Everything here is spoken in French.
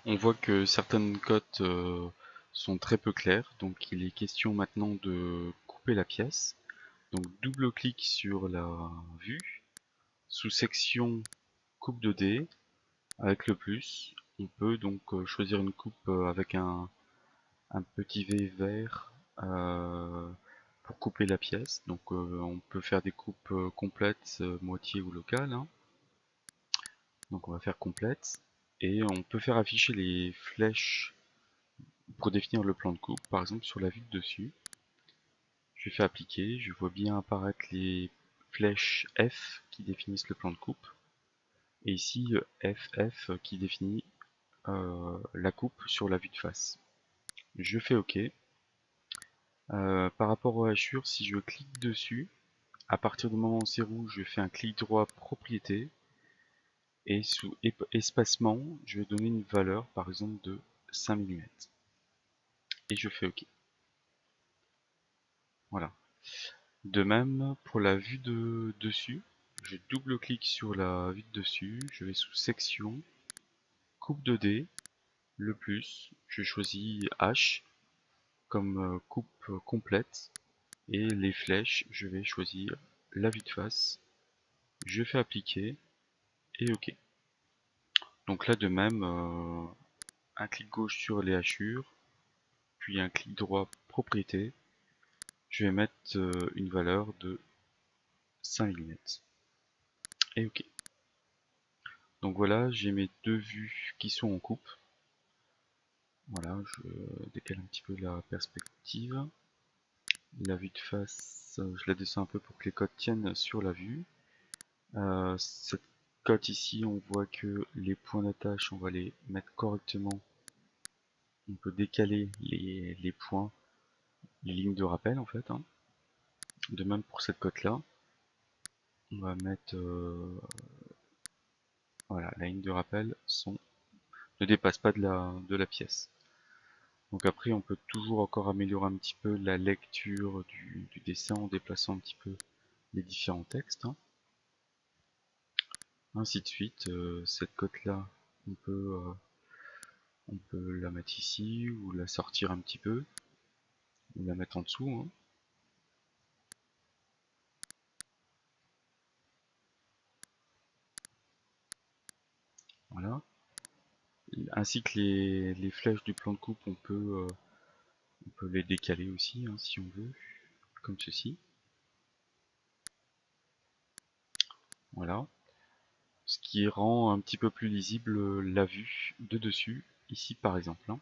On voit que certaines cotes sont très peu claires, donc il est question maintenant de couper la pièce. Donc double-clic sur la vue, sous section coupe de dés, avec le plus. On peut donc choisir une coupe avec un petit V vert pour couper la pièce. Donc on peut faire des coupes complètes, moitié ou locales, hein. Donc on va faire complète. Et on peut faire afficher les flèches pour définir le plan de coupe, par exemple sur la vue de dessus. Je fais appliquer, je vois bien apparaître les flèches F qui définissent le plan de coupe. Et ici FF qui définit la coupe sur la vue de face. Je fais OK. Par rapport aux hachures, si je clique dessus, à partir du moment où c'est rouge, je fais un clic droit propriété. Et sous espacement, je vais donner une valeur par exemple de 5 mm. Et je fais OK. Voilà. De même, pour la vue de dessus, je double-clique sur la vue de dessus, je vais sous section, coupe de dés, le plus, je choisis H comme coupe complète, et les flèches, je vais choisir la vue de face, je fais appliquer, et OK. Donc là de même, un clic gauche sur les hachures, puis un clic droit propriété, je vais mettre une valeur de 5 mm. Et OK. Donc voilà, j'ai mes deux vues qui sont en coupe. Voilà, je décale un petit peu la perspective. La vue de face, je la descends un peu pour que les cotes tiennent sur la vue. Cette cote ici, on voit que les points d'attache, on va les mettre correctement. On peut décaler les points, les lignes de rappel en fait, hein. De même pour cette cote là, on va mettre voilà, la ligne de rappel ne dépasse pas de la pièce. Donc après on peut toujours encore améliorer un petit peu la lecture du dessin en déplaçant un petit peu les différents textes, hein. Ainsi de suite, cette cote là, on peut la mettre ici ou la sortir un petit peu, ou la mettre en dessous, hein. Voilà. Ainsi que les flèches du plan de coupe, on peut les décaler aussi, hein, si on veut, comme ceci. Voilà. Ce qui rend un petit peu plus lisible la vue de dessus, ici par exemple, hein.